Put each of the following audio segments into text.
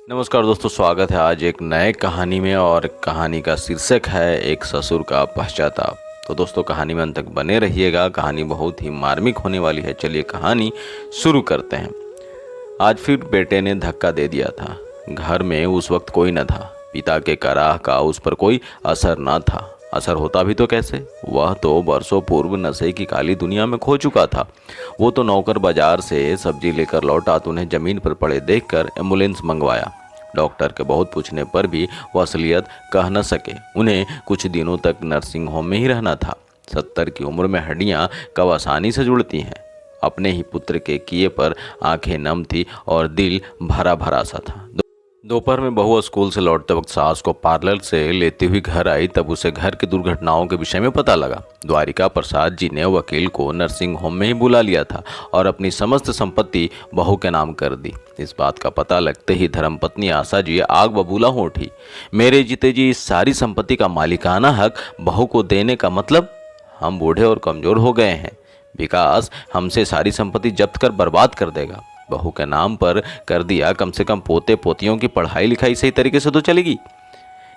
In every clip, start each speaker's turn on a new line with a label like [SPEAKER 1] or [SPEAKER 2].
[SPEAKER 1] नमस्कार दोस्तों, स्वागत है आज एक नए कहानी में। और कहानी का शीर्षक है एक ससुर का पश्चाताप। तो दोस्तों कहानी में अंत तक बने रहिएगा, कहानी बहुत ही मार्मिक होने वाली है। चलिए कहानी शुरू करते हैं। आज फिर बेटे ने धक्का दे दिया था। घर में उस वक्त कोई न था। पिता के कराह का उस पर कोई असर न था। असर होता भी तो कैसे, वह तो बरसों पूर्व नशे की काली दुनिया में खो चुका था। वो तो नौकर बाजार से सब्जी लेकर लौटा तो उन्हें जमीन पर पड़े देखकर एम्बुलेंस मंगवाया। डॉक्टर के बहुत पूछने पर भी वो असलियत कह न सके। उन्हें कुछ दिनों तक नर्सिंग होम में ही रहना था। 70 की उम्र में हड्डियां कब आसानी से जुड़ती हैं। अपने ही पुत्र के किए पर आंखें नम थी और दिल भरा भरा सा था। दोपहर में बहू स्कूल से लौटते वक्त सास को पार्लर से लेती हुई घर आई, तब उसे घर की दुर्घटनाओं के विषय में पता लगा। द्वारिका प्रसाद जी ने वकील को नर्सिंग होम में ही बुला लिया था और अपनी समस्त संपत्ति बहू के नाम कर दी। इस बात का पता लगते ही धर्मपत्नी आशा जी आग बबूला हो उठी। मेरे जीते जी इस सारी संपत्ति का मालिकाना हक बहू को देने का मतलब? हम बूढ़े और कमजोर हो गए हैं। विकास हमसे सारी संपत्ति जब्त कर बर्बाद कर देगा। बहू के नाम पर कर दिया, कम से कम पोते पोतियों की पढ़ाई लिखाई सही तरीके से तो चलेगी।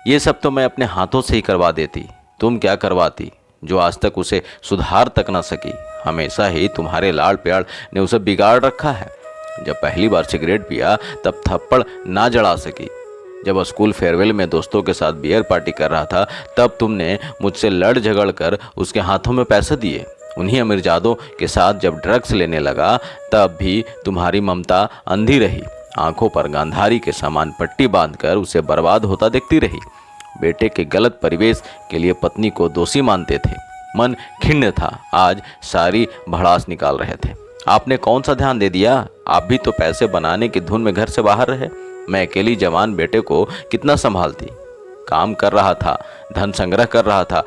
[SPEAKER 1] ये सब तो मैं अपने हाथों से ही करवा देती। तुम क्या करवाती जो आज तक उसे सुधार तक ना सकी? हमेशा ही तुम्हारे लाड़ प्यार ने उसे बिगाड़ रखा है। जब पहली बार सिगरेट पिया तब थप्पड़ ना जड़ा सकी। जब स्कूल फेयरवेल में दोस्तों के साथ बियर पार्टी कर रहा था तब तुमने मुझसे लड़ झगड़ कर उसके हाथों में पैसे दिए। उन्हीं अमीरजादों के साथ जब ड्रग्स लेने लगा तब भी तुम्हारी ममता अंधी रही। आंखों पर गांधारी के समान पट्टी बांधकर उसे बर्बाद होता देखती रही। बेटे के गलत परिवेश के लिए पत्नी को दोषी मानते थे। मन खिन्न था, आज सारी भड़ास निकाल रहे थे। आपने कौन सा ध्यान दे दिया? आप भी तो पैसे बनाने की धुन में घर से बाहर रहे। मैं अकेली जवान बेटे को कितना संभालती। काम कर रहा था, धन संग्रह कर रहा था,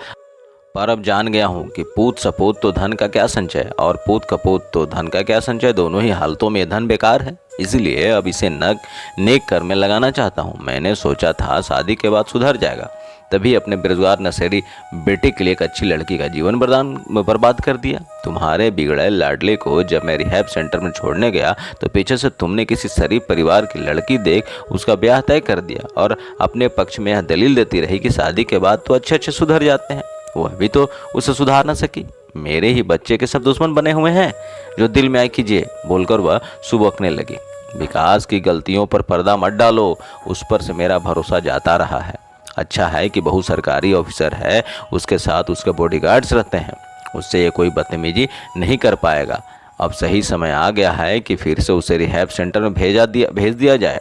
[SPEAKER 1] पर अब जान गया हूँ कि पूत सपूत तो धन का क्या संचय और पूत कपूत तो धन का क्या संचय। दोनों ही हालतों में धन बेकार है। इसलिए अब इसे नेक कर में लगाना चाहता हूँ। मैंने सोचा था शादी के बाद सुधर जाएगा, तभी अपने बेरोजगार नशेड़ी बेटे के लिए एक अच्छी लड़की का जीवन बर्बाद कर दिया। तुम्हारे बिगड़े लाडले को जब मैं रिहैब सेंटर में छोड़ने गया तो पीछे से तुमने किसी शरीफ परिवार की लड़की देख उसका ब्याह तय कर दिया और अपने पक्ष में यह दलील देती रही कि शादी के बाद तो अच्छे अच्छे सुधर जाते हैं। वह भी तो उसे सुधार न सकी। मेरे ही बच्चे के सब दुश्मन बने हुए हैं। जो दिल में आए कीजिए, बोलकर वह सुबकने लगी। विकास की गलतियों पर पर्दा मत डालो, उस पर से मेरा भरोसा जाता रहा है। अच्छा है कि बहू सरकारी ऑफिसर है, उसके साथ उसके बॉडीगार्ड्स रहते हैं। उससे ये कोई बदतमीजी नहीं कर पाएगा। अब सही समय आ गया है कि फिर से उसे रिहैब सेंटर में भेज दिया जाए।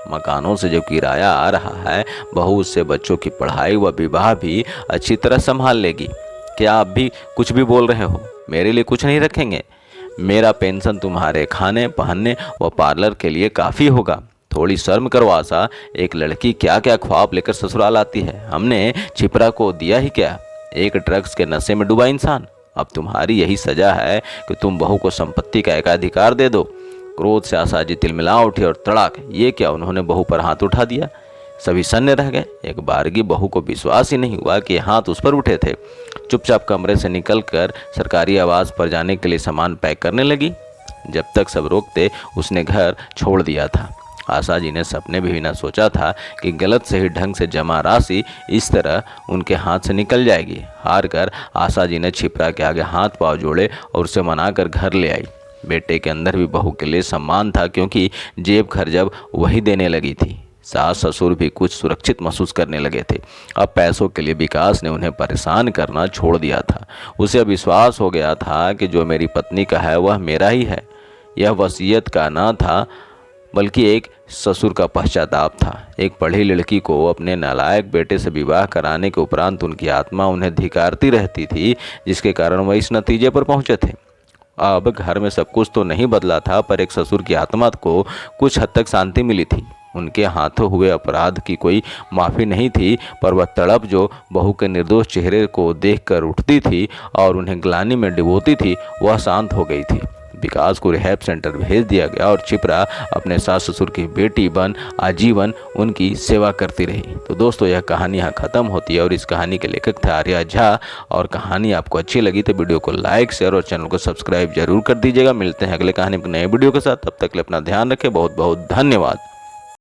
[SPEAKER 1] मकानों से जो किराया आ रहा है, बहू उससे बच्चों की पढ़ाई व विवाह भी अच्छी तरह संभाल लेगी। क्या आप भी कुछ भी बोल रहे हो? मेरे लिए कुछ नहीं रखेंगे? मेरा पेंशन तुम्हारे खाने पहनने व पार्लर के लिए काफ़ी होगा। थोड़ी शर्म करो आशा, एक लड़की क्या क्या ख्वाब लेकर ससुराल आती है। हमने छिपरा को दिया ही क्या? एक ड्रग्स के नशे में डूबा इंसान। अब तुम्हारी यही सजा है कि तुम बहू को संपत्ति का एकाधिकार दे दो। क्रोध से आशा जी तिलमिला उठी और तड़ाक, ये क्या? उन्होंने बहू पर हाथ उठा दिया। सभी सन्ने रह गए। एक बारगी बहू को विश्वास ही नहीं हुआ कि हाथ उस पर उठे थे। चुपचाप कमरे से निकलकर सरकारी आवास पर जाने के लिए सामान पैक करने लगी। जब तक सब रोकते उसने घर छोड़ दिया था। आशा जी ने सपने भी न सोचा था कि गलत सही ढंग से जमा राशि इस तरह उनके हाथ से निकल जाएगी। हार कर आशा जी ने छिपरा के आगे हाथ पांव जोड़े और उसे मनाकर घर ले आई। बेटे के अंदर भी बहू के लिए सम्मान था, क्योंकि जेब खर्च वही देने लगी थी। सास ससुर भी कुछ सुरक्षित महसूस करने लगे थे। अब पैसों के लिए विकास ने उन्हें परेशान करना छोड़ दिया था। उसे विश्वास हो गया था कि जो मेरी पत्नी का है वह मेरा ही है। यह वसीयत का न था बल्कि एक ससुर का पश्चाताप था। एक पढ़ी लड़की को अपने नालायक बेटे से विवाह कराने के उपरांत उनकी आत्मा उन्हें धिक्कारती रहती थी, जिसके कारण वह इस नतीजे पर पहुंचे थे। अब घर में सब कुछ तो नहीं बदला था, पर एक ससुर की आत्मा को कुछ हद तक शांति मिली थी। उनके हाथों हुए अपराध की कोई माफ़ी नहीं थी, पर वह तड़प जो बहू के निर्दोष चेहरे को देखकर उठती थी और उन्हें ग्लानि में डुबोती थी, वह शांत हो गई थी। विकास को रिहैब सेंटर भेज दिया गया और छिपरा अपने सास ससुर की बेटी बन आजीवन उनकी सेवा करती रही। तो दोस्तों यह कहानी यहाँ ख़त्म होती है और इस कहानी के लेखक थे आर्या झा। और कहानी आपको अच्छी लगी तो वीडियो को लाइक शेयर और चैनल को सब्सक्राइब जरूर कर दीजिएगा। मिलते हैं अगले कहानी में नए वीडियो के साथ। तब तक के लिए अपना ध्यान रखें। बहुत बहुत धन्यवाद।